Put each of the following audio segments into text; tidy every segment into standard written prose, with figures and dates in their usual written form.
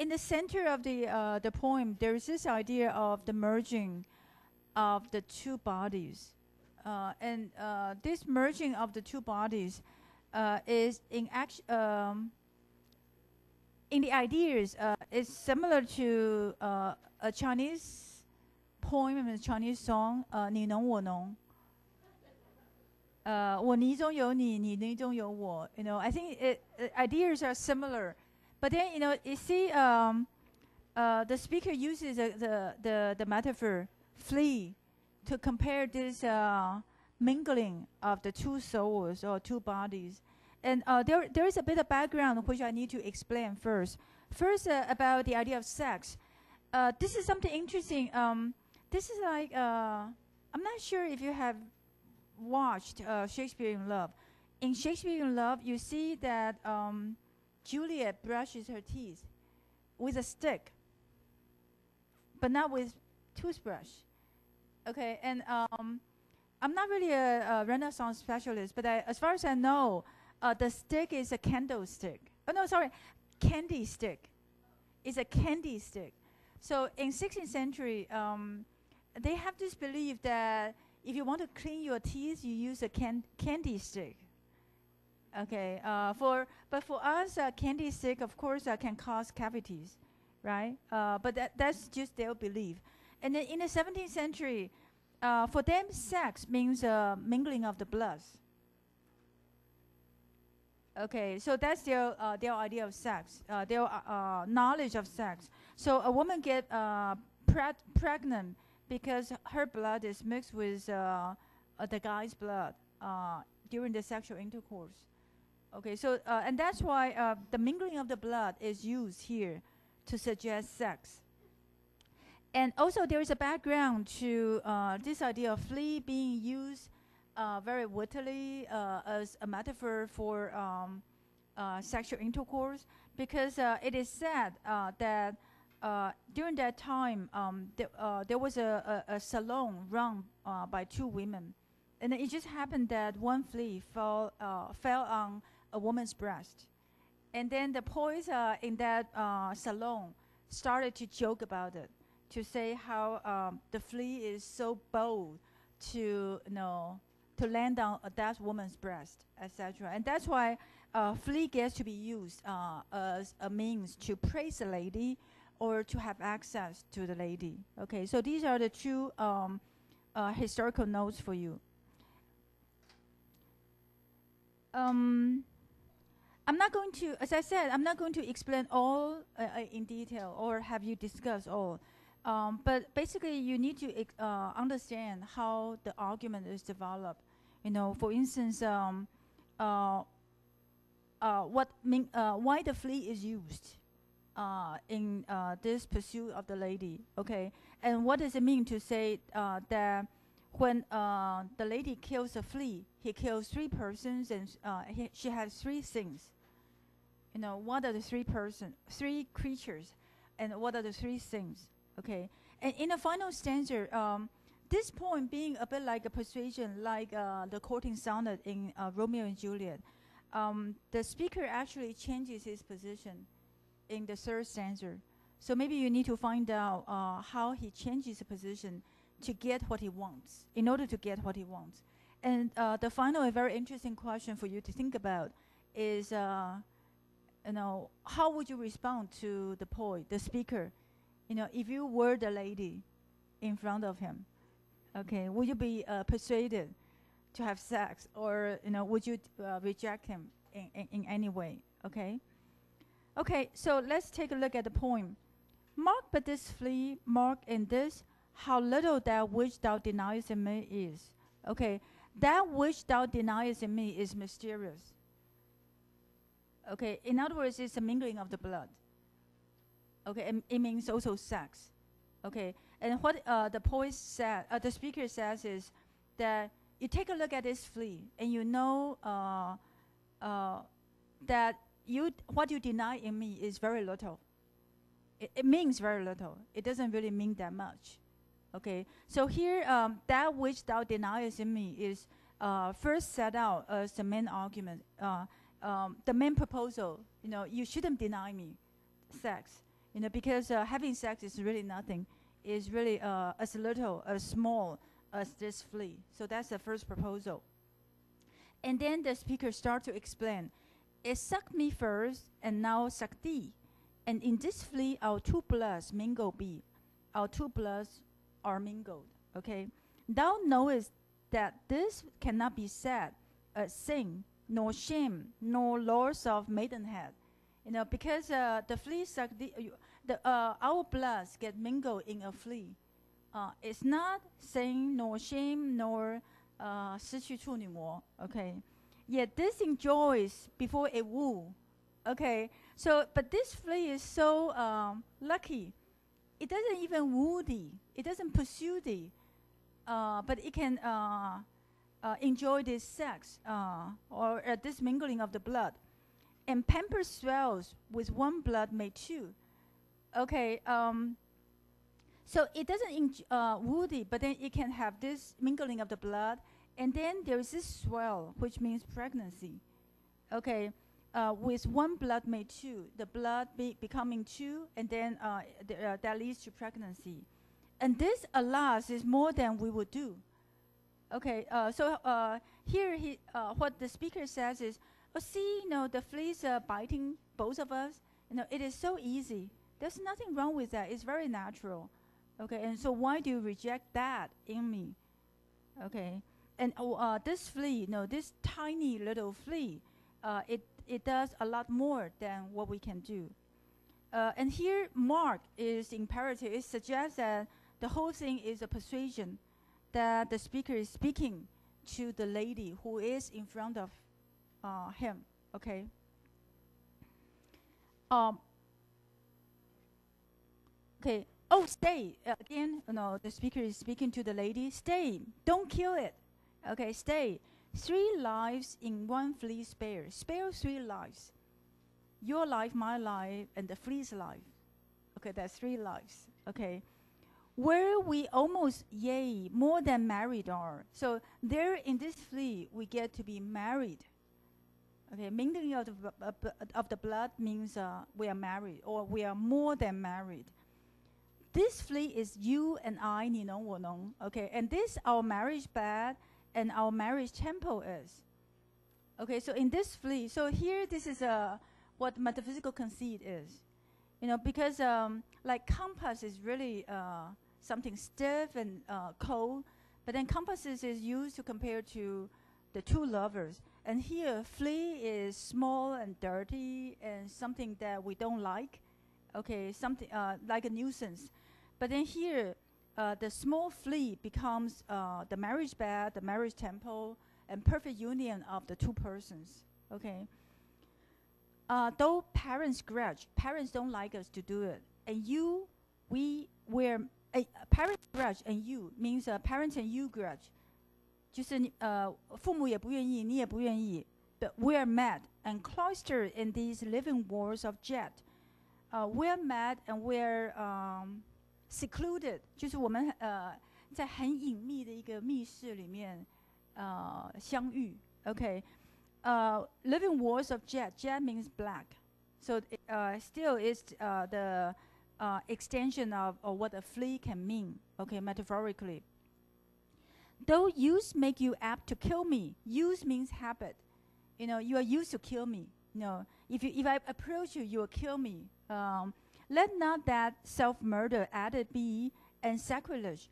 in the center of the poem, there is this idea of the merging of the two bodies, and this merging of the two bodies is in the ideas is similar to a Chinese poem and a Chinese song, 你侬我侬. 我泥中有你，你泥中有我. You know, I think ideas are similar, but then you see, the speaker uses the metaphor flee to compare this mingling of the two souls or two bodies. And there is a bit of background which I need to explain first. First, about the idea of sex. This is something interesting. This is like, I'm not sure if you have watched Shakespeare in Love. In Shakespeare in Love, you see that Juliet brushes her teeth with a stick, but not with toothbrush. Okay, and I'm not really a Renaissance specialist, but as far as I know, the stick is a candlestick. Oh no, sorry, candy stick. It's a candy stick. So in 16th century, they have this belief that if you want to clean your teeth, you use a candy stick. Okay, but for us, candy stick, of course, can cause cavities, right? But that's just their belief. And then in the 17th century, for them, sex means mingling of the bloods. Okay, so that's their idea of sex, their knowledge of sex. So a woman get pregnant because her blood is mixed with the guy's blood during the sexual intercourse. Okay, so and that's why the mingling of the blood is used here to suggest sex. And also there is a background to this idea of flea being used very wittily as a metaphor for sexual intercourse, because it is said that during that time, there was a salon run by two women, and it just happened that one flea fell on a woman's breast, and then the boys in that salon started to joke about it, to say how the flea is so bold to land on that woman's breast, etc. And that's why flea gets to be used as a means to praise the lady or to have access to the lady. Okay, so these are the two historical notes for you. I'm not going to, as I said, I'm not going to explain all in detail or have you discuss all. But basically, you need to understand how the argument is developed. For instance, why the flea is used in this pursuit of the lady, okay? And what does it mean to say that when the lady kills a flea, he kills three persons and she has three things? What are the three creatures, and what are the three things? Okay, and in the final stanza, this poem being a bit like a persuasion, like the courting sonnet in Romeo and Juliet, the speaker actually changes his position in the third stanza. So maybe you need to find out how he changes the position to get what he wants, in order to get what he wants. And the final, a very interesting question for you to think about is, how would you respond to the poet, the speaker? If you were the lady in front of him, okay, would you be persuaded to have sex, or would you reject him in any way? Okay. Okay, so let's take a look at the poem. Mark but this flea, mark in this, how little that which thou deniest in me is. Okay, that which thou deniest in me is mysterious. Okay, in other words, it's a mingling of the blood. Okay, and it means also sex. Okay, and what the poet said, the speaker says is that you take a look at this flea, and you know that what you deny in me is very little. It means very little. It doesn't really mean that much. Okay, so here, that which thou deniest in me is first set out as the main argument, the main proposal. You shouldn't deny me sex. because having sex is really nothing. It's really as little, as small as this flea. So that's the first proposal. And then the speaker starts to explain. It sucked me first, and now suck thee. And in this flea, our two bloods mingle be. Our two bloods are mingled. Okay. Thou knowest that this cannot be said, sin, nor shame, nor loss of maidenhead. Because the flea suck our bloods get mingled in a flea. It's not sin, nor shame, nor 失去处女膜. Okay. Yet this enjoys before it woo. Okay. So, but this flea is so lucky. It doesn't even woo thee. It doesn't pursue thee. But it can enjoy this sex or this mingling of the blood. And pamper swells with one blood made two. Okay. So it doesn't woo thee, but then it can have this mingling of the blood. And then there is this swell, which means pregnancy. Okay. With one blood made two, the blood becoming two, and then that leads to pregnancy. And this, alas, is more than we would do. Okay, so here what the speaker says is, oh, see, the fleas are biting both of us. It is so easy. There's nothing wrong with that. It's very natural. Okay, and so why do you reject that in me? Okay, and this flea, this tiny little flea, it does a lot more than what we can do. And here, Mark is imperative. It suggests that the whole thing is a persuasion, that the speaker is speaking to the lady who is in front of him. Okay. Okay. Oh, stay. Again, the speaker is speaking to the lady. Stay. Don't kill it. Okay, stay. 3 lives in one flea spare. Spare 3 lives. Your life, my life, and the flea's life. Okay, that's 3 lives. Okay. Where we almost, yea, more than married are. So there in this flea, we get to be married. Okay, mingling of the blood means we are married, or we are more than married. This flea is you and I, 你侬我侬. Okay, and this our marriage bed and our marriage temple is. Okay, so in this flea, so here this is what metaphysical conceit is. Because like compass is really something stiff and cold, but then compasses is used to compare to the 2 lovers. And here, flea is small and dirty and something that we don't like. Okay, something like a nuisance. But then here, the small flea becomes the marriage bed, the marriage temple, and perfect union of the 2 persons. Okay. Though parents grudge, parents don't like us to do it. And parents grudge and you means parents and you grudge. 就是父母也不愿意，你也不愿意。But we are mad and cloistered in these living walls of jet. We are mad and we are secluded. 就是我们在很隐秘的一个密室里面相遇。Okay. Living walls of jet. Jet means black. So still is the extension of what a flea can mean. Okay, metaphorically. Though use make you apt to kill me. Use means habit. You are used to kill me. If I approach you, you will kill me. Let not that self-murder added be and sacrilege.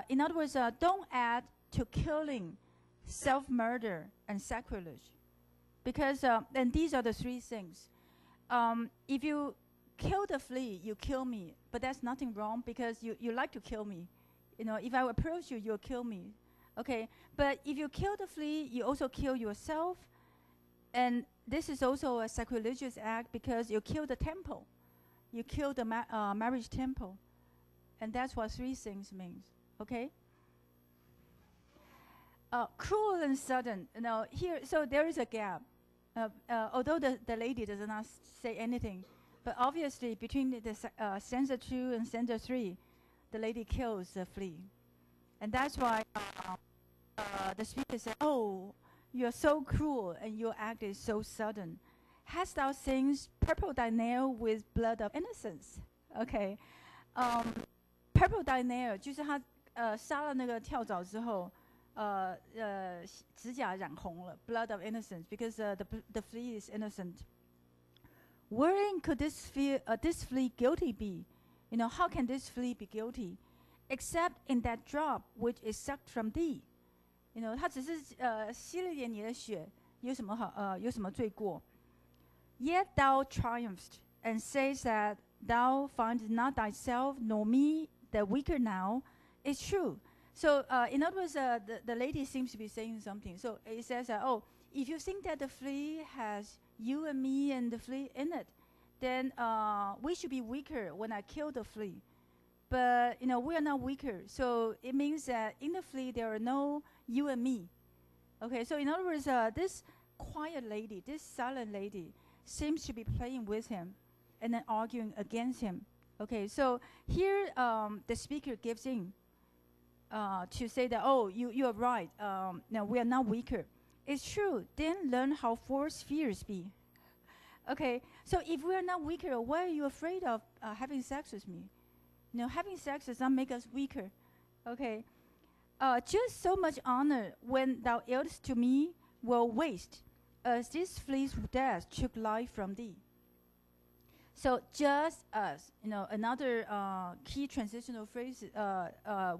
In other words, don't add to killing self-murder and sacrilege. Because, and these are the 3 things. If you kill the flea, you kill me. But that's nothing wrong because you like to kill me. If I approach you, you'll kill me. Okay, but if you kill the flea, you also kill yourself. And this is also a sacrilegious act because you kill the temple. You kill the marriage temple. And that's what 3 things means. Okay? Cruel and sudden. Here, so there is a gap. Although the lady does not say anything, but obviously between the stanza 2 and stanza 3, the lady kills the flea. And that's why the speaker said, oh, you're so cruel and your act is so sudden. hast thou seen purple-dyed nail with blood of innocence? OK， purple dyed nail 就是他杀了那个跳蚤之后，指甲染红了 ，blood of innocence because the flea is innocent. Wherein could this flea guilty be? You know, how can this flea be guilty, except in that drop which is sucked from thee? You know, 他只是吸了一点你的血，有什么罪过 ？Yet thou triumphest and says that thou findest not thyself nor me the weaker now. It's true. So in other words, the lady seems to be saying something. So it says, oh, if you think that the flea has you and me and the flea in it, then we should be weaker when I kill the flea. But you know, we are not weaker. So it means that in the flea there are no you and me. Okay. So in other words, this quiet lady, this silent lady, seems to be playing with him, and then arguing against him. Okay. So here the speaker gives in. To say that, oh, you are right. No, we are not weaker. It's true. Then learn how force fears be. Okay, so if we are not weaker, why are you afraid of having sex with me? You know, having sex does not make us weaker. Okay, just so much honor when thou yieldest to me will waste, as this flea's death took life from thee. So just as, you know, another key transitional phrase,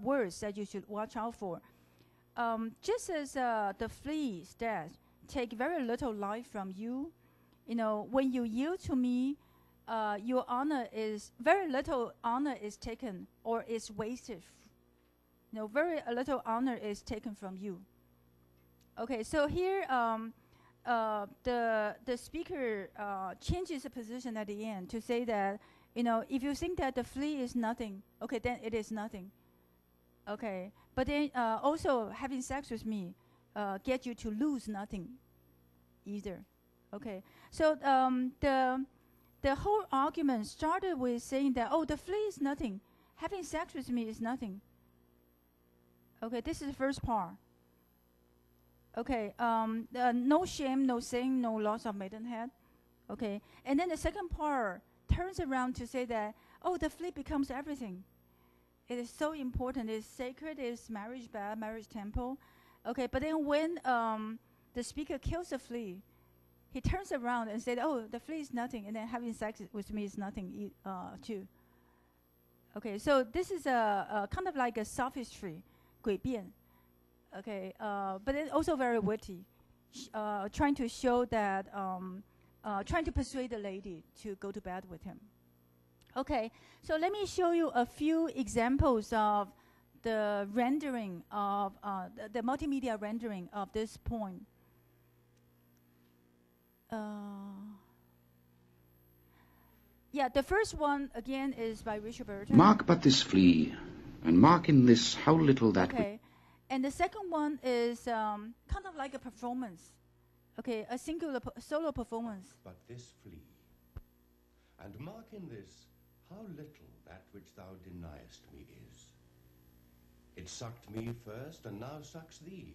words that you should watch out for. Just as the flea's death take very little life from you, you know, when you yield to me, your honor is, very little honor is taken or is wasted. You know, very little honor is taken from you. Okay, so here, the speaker changes the position at the end to say that, you know, if you think that the flea is nothing, okay, then it is nothing. Okay, but then also having sex with me get you to lose nothing either. Okay, so the whole argument started with saying that, oh, the flea is nothing, having sex with me is nothing. Okay, this is the first part. Okay, no shame, no sin, no loss of maidenhead. Okay, and then the second part turns around to say that, oh, the flea becomes everything. It is so important. It is sacred. It is marriage bed, marriage temple. Okay, but then when the speaker kills the flea, he turns around and said, oh, the flea is nothing, and then having sex with me is nothing too. Okay, so this is a kind of like a sophistry, 诡辩. Okay, but it's also very witty, trying to show that, trying to persuade the lady to go to bed with him. Okay, so let me show you a few examples of the rendering of, the multimedia rendering of this poem. Yeah, the first one, again, is by Richard Burton. Mark but this flea, and mark in this how little that... Okay. And the second one is kind of like a performance. Okay, a singular solo performance. But this flea, and mark in this how little that which thou deniest me is. It sucked me first, and now sucks thee,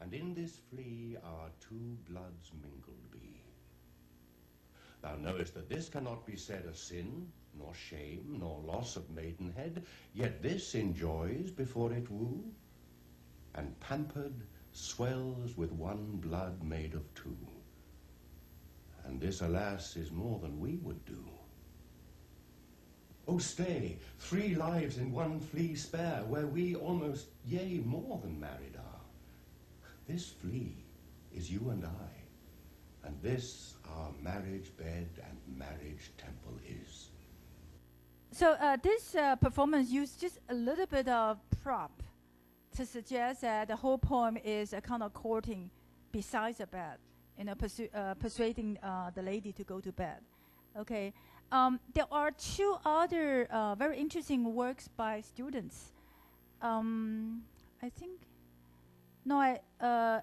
and in this flea our two bloods mingled be. Thou knowest that this cannot be said a sin, nor shame, nor loss of maidenhead, yet this enjoys before it woo, and pampered swells with one blood made of two. And this, alas, is more than we would do. Oh, stay, 3 lives in one flea spare, where we almost, yea, more than married are. This flea is you and I, and this our marriage bed and marriage temple is. So this performance used just a little bit of prop to suggest that the whole poem is a kind of courting besides the bed, you know, persuading the lady to go to bed. Okay, there are 2 other very interesting works by students. I think, no,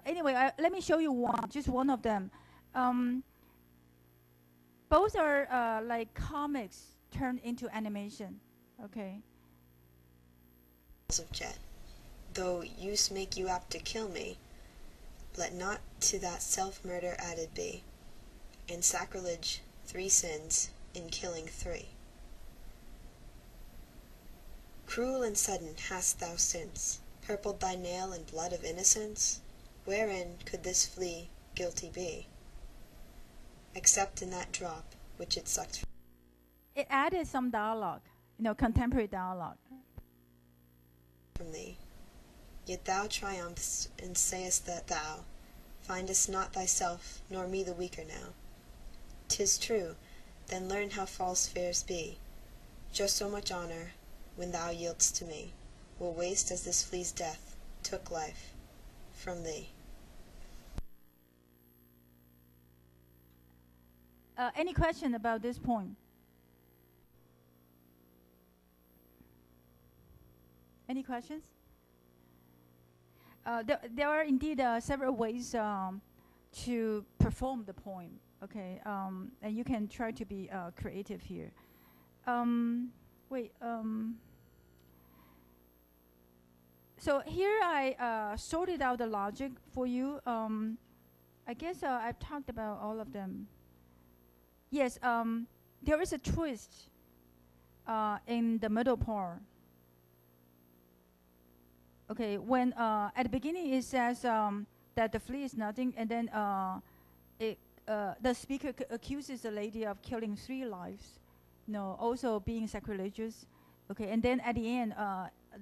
anyway, let me show you one, just one of them. Both are like comics turned into animation. Okay. Subject. Though use make you apt to kill me, let not to that self-murder added be. and sacrilege 3 sins in killing 3. Cruel and sudden hast thou since purpled thy nail in blood of innocence. Wherein could this flea guilty be, except in that drop which it sucked? It added some dialogue, contemporary dialogue. From thee. Yet thou triumphst and sayest that thou findest not thyself nor me the weaker now. 'Tis true, then learn how false fears be. Just so much honor, when thou yield'st to me, will waste as this flea's death took life from thee. Any question about this point? Any questions? There are indeed several ways to perform the poem, okay? And you can try to be creative here. So here I sorted out the logic for you. I guess I've talked about all of them. Yes, there is a twist in the middle part. Okay, when at the beginning it says that the flea is nothing, and then the speaker accuses the lady of killing 3 lives, also being sacrilegious. Okay, and then at the end,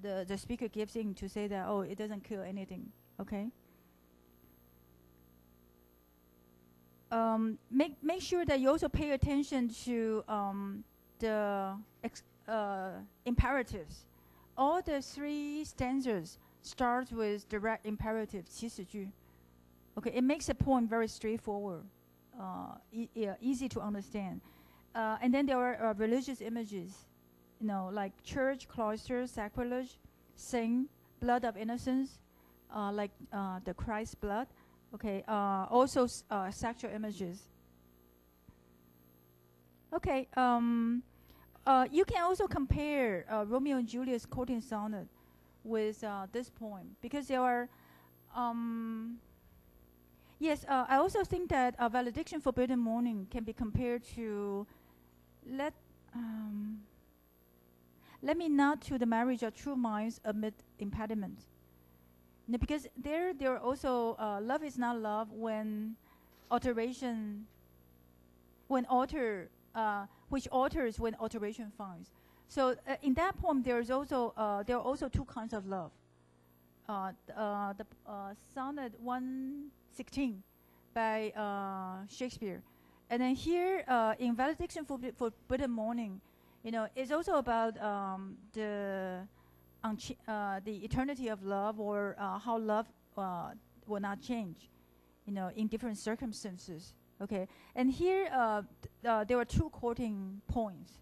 the speaker gives in to say that, oh, it doesn't kill anything. Okay. Make sure that you also pay attention to the imperatives. All the 3 stanzas starts with direct imperative, 祈使句. Okay, it makes the poem very straightforward, easy to understand. And then there are religious images, like church, cloister, sacrilege, sin, blood of innocence, like the Christ's blood. Okay, also sexual images. Okay, you can also compare Romeo and Juliet's courting sonnet with this poem, because there are, yes, I also think that Valediction Forbidden Morning can be compared to let me not to the marriage of true minds amid impediments. Because there are also love is not love when alteration, which alters when alteration finds. So in that poem, there are also 2 kinds of love. The sonnet 116 by Shakespeare, and then here in Valediction Forbidden Morning, it's also about the eternity of love, or how love will not change, in different circumstances. Okay, and here there are 2 courting poems,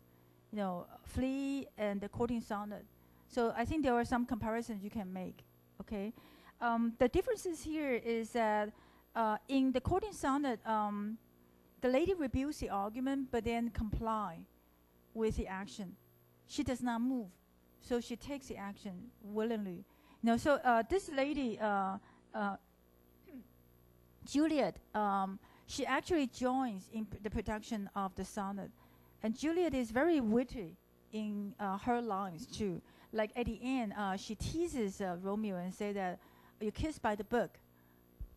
Flea and the courting sonnet. So I think there are some comparisons you can make. Okay, the differences here is that in the courting sonnet, the lady rebukes the argument but then comply with the action. She does not move, so she takes the action willingly. So this lady, Juliet, she actually joins in the production of the sonnet, and Juliet is very witty in her lines too. Like at the end, she teases Romeo and say that you kissed by the book.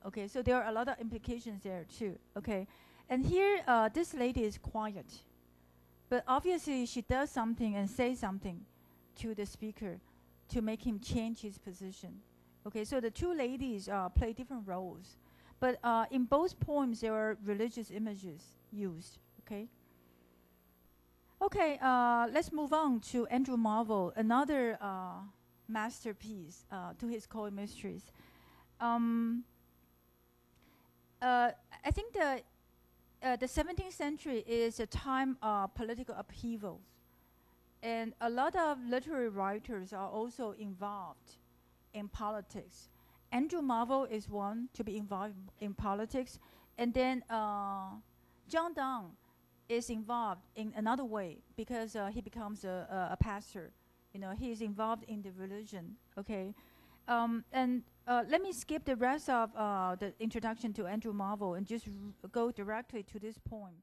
Okay, so there are a lot of implications there too. Okay, and here this lady is quiet, but obviously she does something and says something to the speaker to make him change his position. Okay, so the 2 ladies play different roles, but in both poems there are religious images used. Okay. Okay, let's move on to Andrew Marvell, another masterpiece to his Coed Mysteries. I think the 17th century is a time of political upheavals, and a lot of literary writers are also involved in politics. Andrew Marvell is one to be involved in politics, and then John Donne is involved in another way, because he becomes a pastor. He is involved in the religion. Okay, Let me skip the rest of the introduction to Andrew Marvell and just go directly to this poem.